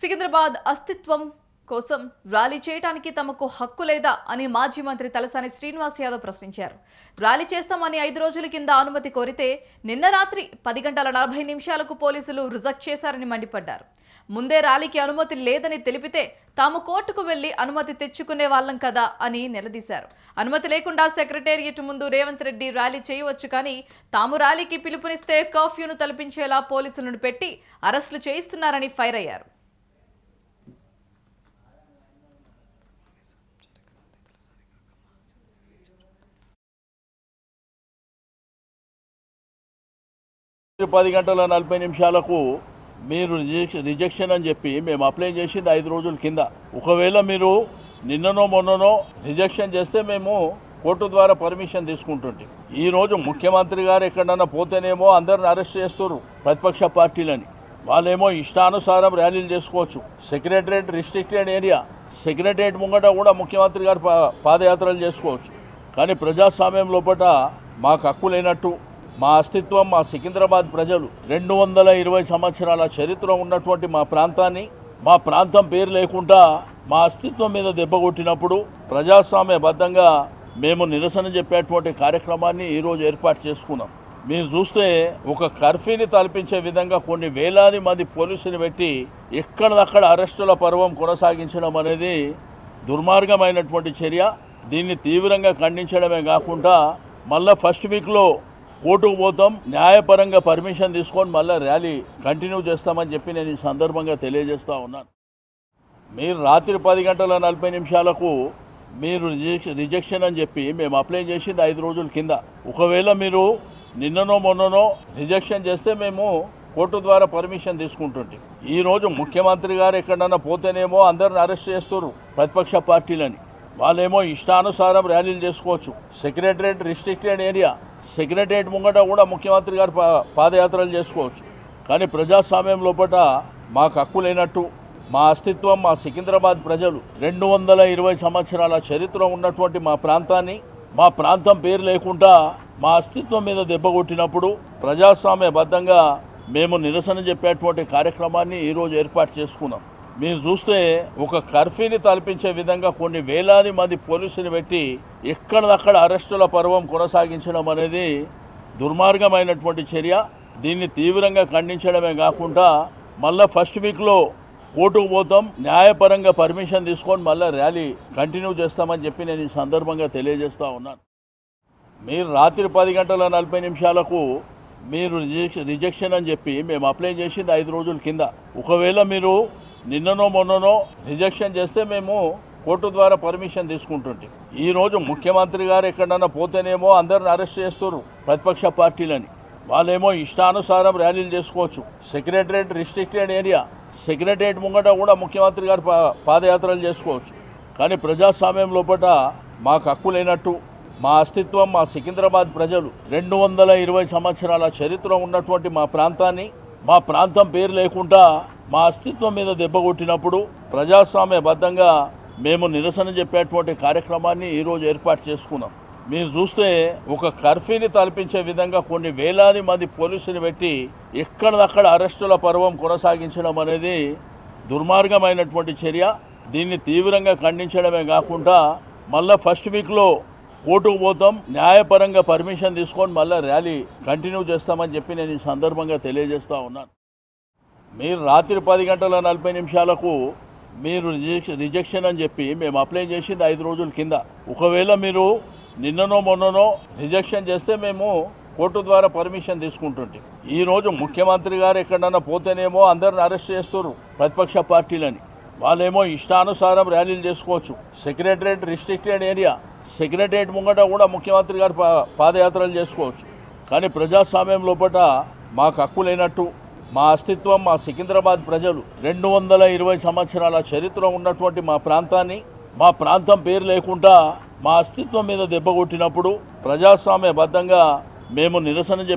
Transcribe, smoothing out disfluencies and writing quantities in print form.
సికింద్రాబాద్ అస్తిత్వం కోసం ర్యాలీ చేయడానికి తమకు హక్కు లేదా అని మాజీ మంత్రి తలసాని శ్రీనివాస్ యాదవ్ ప్రశ్నించారు. ర్యాలీ చేస్తామని 5 రోజుల కింద అనుమతి కోరితే నిన్న రాత్రి 10:40 పోలీసులు రిజెక్ట్ చేశారని మండిపడ్డారు. ముందే ర్యాలీకి అనుమతి లేదని తెలిపితే తాము కోర్టుకు వెళ్లి అనుమతి తెచ్చుకునే వాళ్ళం కదా అని నిలదీశారు. అనుమతి లేకుండా సెక్రటేరియట్ ముందు రేవంత్ రెడ్డి ర్యాలీ చేయవచ్చు, కానీ తాము ర్యాలీకి పిలుపునిస్తే కర్ఫ్యూను తలపించేలా పోలీసులను పెట్టి అరెస్టులు చేయిస్తున్నారని ఫైర్ అయ్యారు. పది గంటల 40 నిమిషాలకు మీరు రిజెక్షన్ అని చెప్పి మేము అప్లై చేసింది 5 రోజుల కింద. ఒకవేళ మీరు నిన్ననో మొన్ననో రిజెక్షన్ చేస్తే మేము కోర్టు ద్వారా పర్మిషన్ తీసుకుంటుంటే, ఈ రోజు ముఖ్యమంత్రి గారు ఎక్కడన్నా పోతేనేమో అందరిని అరెస్ట్ చేస్తారు ప్రతిపక్ష పార్టీలని. వాళ్ళేమో ఇష్టానుసారం ర్యాలీలు చేసుకోవచ్చు. సెక్రటరేట్ రిస్ట్రిక్టెడ్ ఏరియా, సెక్రటరేట్ ముంగట కూడా ముఖ్యమంత్రి గారు పాదయాత్రలు చేసుకోవచ్చు. కానీ ప్రజాస్వామ్యం లోపల మాకు హక్కు లేనట్టు, మా అస్తిత్వం, మా సికింద్రాబాద్ ప్రజలు 220 సంవత్సరాల చరిత్ర ఉన్నటువంటి మా ప్రాంతాన్ని, మా ప్రాంతం పేరు లేకుండా మా అస్తిత్వం మీద దెబ్బ కొట్టినప్పుడు ప్రజాస్వామ్యబద్ధంగా మేము నిరసన చెప్పేటువంటి కార్యక్రమాన్ని ఈరోజు ఏర్పాటు చేసుకున్నాం. మీరు చూస్తే ఒక కర్ఫ్యూని తలపించే విధంగా కొన్ని వేలాది మంది పోలీసులు పెట్టి ఎక్కడదక్కడ అరెస్టుల పర్వం కొనసాగించడం అనేది దుర్మార్గమైనటువంటి చర్య. దీన్ని తీవ్రంగా ఖండించడమే కాకుండా మళ్ళీ ఫస్ట్ వీక్లో కోర్టుకు పోతాం, న్యాయపరంగా పర్మిషన్ తీసుకొని మళ్ళీ ర్యాలీ కంటిన్యూ చేస్తామని చెప్పి నేను ఈ సందర్భంగా తెలియజేస్తూ ఉన్నాను. మీరు రాత్రి 10:40 మీరు రిజెక్షన్ అని చెప్పి మేము అప్లై చేసింది 5 రోజుల కింద. ఒకవేళ మీరు నిన్ననో మొన్ననో రిజెక్షన్ చేస్తే మేము కోర్టు ద్వారా పర్మిషన్ తీసుకుంటుంటే, ఈ రోజు ముఖ్యమంత్రి గారు ఎక్కడన్నా పోతేనేమో అందరిని అరెస్ట్ చేస్తారు ప్రతిపక్ష పార్టీలని. వాళ్ళేమో ఇష్టానుసారం ర్యాలీలు చేసుకోవచ్చు. సెక్రటరేట్ రిస్ట్రిక్టెడ్ ఏరియా, సెక్రటరేట్ ముంగట కూడా ముఖ్యమంత్రి గారు పాదయాత్రలు చేసుకోవచ్చు. కానీ ప్రజాస్వామ్యం లోపల మాకు హక్కు లేనట్టు, మా అస్తిత్వం, మా సికింద్రాబాద్ ప్రజలు 220 సంవత్సరాల చరిత్ర ఉన్నటువంటి మా ప్రాంతాన్ని, మా ప్రాంతం పేరు లేకుండా మా అస్తిత్వం మీద దెబ్బ కొట్టినప్పుడు ప్రజాస్వామ్యబద్ధంగా మేము నిరసన చెప్పేటువంటి కార్యక్రమాన్ని ఈరోజు ఏర్పాటు చేసుకున్నాం. మీరు చూస్తే ఒక కర్ఫ్యూని తలపించే విధంగా కొన్ని వేలాది మంది పోలీసులు పెట్టి ఎక్కడదక్కడ అరెస్టుల పర్వం కొనసాగించడం అనేది దుర్మార్గమైనటువంటి చర్య. దీన్ని తీవ్రంగా ఖండించడమే కాకుండా మళ్ళీ ఫస్ట్ వీక్లో కోర్టుకు పోతాం, న్యాయపరంగా పర్మిషన్ తీసుకొని మళ్ళీ ర్యాలీ కంటిన్యూ చేస్తామని చెప్పి నేను ఈ సందర్భంగా తెలియజేస్తూ ఉన్నాను. మీరు రాత్రి 10:40 మీరు రిజెక్షన్ అని చెప్పి మేము అప్లై చేసింది 5 రోజుల కింద. ఒకవేళ మీరు నిన్ననో మొన్ననో రిజెక్షన్ చేస్తే మేము కోర్టు ద్వారా పర్మిషన్ తీసుకుంటుంటే, ఈ రోజు ముఖ్యమంత్రి గారు ఎక్కడన్నా పోతేనేమో అందరిని అరెస్ట్ చేస్తారు ప్రతిపక్ష పార్టీలని. వాళ్ళేమో ఇష్టానుసారం ర్యాలీలు చేసుకోవచ్చు. సెక్రటరేట్ రిస్ట్రిక్టెడ్ ఏరియా, సెక్రటరేట్ ముంగట కూడా ముఖ్యమంత్రి గారు పాదయాత్రలు చేసుకోవచ్చు. కానీ ప్రజాస్వామ్యం లోపల మాకు హక్కు లేనట్టు, మా అస్తిత్వం, మా సికింద్రాబాద్ ప్రజలు 220 సంవత్సరాల చరిత్ర ఉన్నటువంటి మా ప్రాంతాన్ని, మా ప్రాంతం పేరు లేకుండా మా అస్తిత్వం మీద దెబ్బ కొట్టినప్పుడు ప్రజాస్వామ్యబద్ధంగా మేము నిరసన చెప్పేటువంటి కార్యక్రమాన్ని ఈరోజు ఏర్పాటు చేసుకున్నాం. మీరు చూస్తే ఒక కర్ఫ్యూని తలపించే విధంగా కొన్ని వేలాది మంది పోలీసులు పెట్టి ఎక్కడదక్కడ అరెస్టుల పర్వం కొనసాగించడం అనేది దుర్మార్గమైనటువంటి చర్య. దీన్ని తీవ్రంగా ఖండించడమే కాకుండా మళ్ళీ ఫస్ట్ వీక్లో కోర్టుకు పోతాం, న్యాయపరంగా పర్మిషన్ తీసుకొని మళ్ళీ ర్యాలీ కంటిన్యూ చేస్తామని చెప్పి నేను ఈ సందర్భంగా తెలియజేస్తూ ఉన్నాను. మీరు రాత్రి 10:40 మీరు రిజెక్షన్ అని చెప్పి మేము అప్లై చేసింది 5 రోజుల కింద. ఒకవేళ మీరు నిన్ననో మొన్ననో రిజెక్షన్ చేస్తే మేము కోర్టు ద్వారా పర్మిషన్ తీసుకుంటుంటే, ఈ రోజు ముఖ్యమంత్రి గారు ఎక్కడన్నా పోతేనేమో అందరిని అరెస్ట్ చేస్తారు ప్రతిపక్ష పార్టీలని. వాళ్ళేమో ఇష్టానుసారం ర్యాలీలు చేసుకోవచ్చు. సెక్రటరేట్ రిస్ట్రిక్టెడ్ ఏరియా, సెక్రటరేట్ ముంగట కూడా ముఖ్యమంత్రి గారు పాదయాత్రలు చేసుకోవచ్చు. కానీ ప్రజాస్వామ్యం లోపల మాకు హక్కు లేనట్టు, మా అస్తిత్వం, మా సికింద్రాబాద్ ప్రజలు 220 సంవత్సరాల చరిత్ర ఉన్నటువంటి మా ప్రాంతాన్ని, మా ప్రాంతం పేరు లేకుండా మా అస్తిత్వం మీద దెబ్బ కొట్టినప్పుడు ప్రజాస్వామ్యబద్ధంగా మేము నిరసన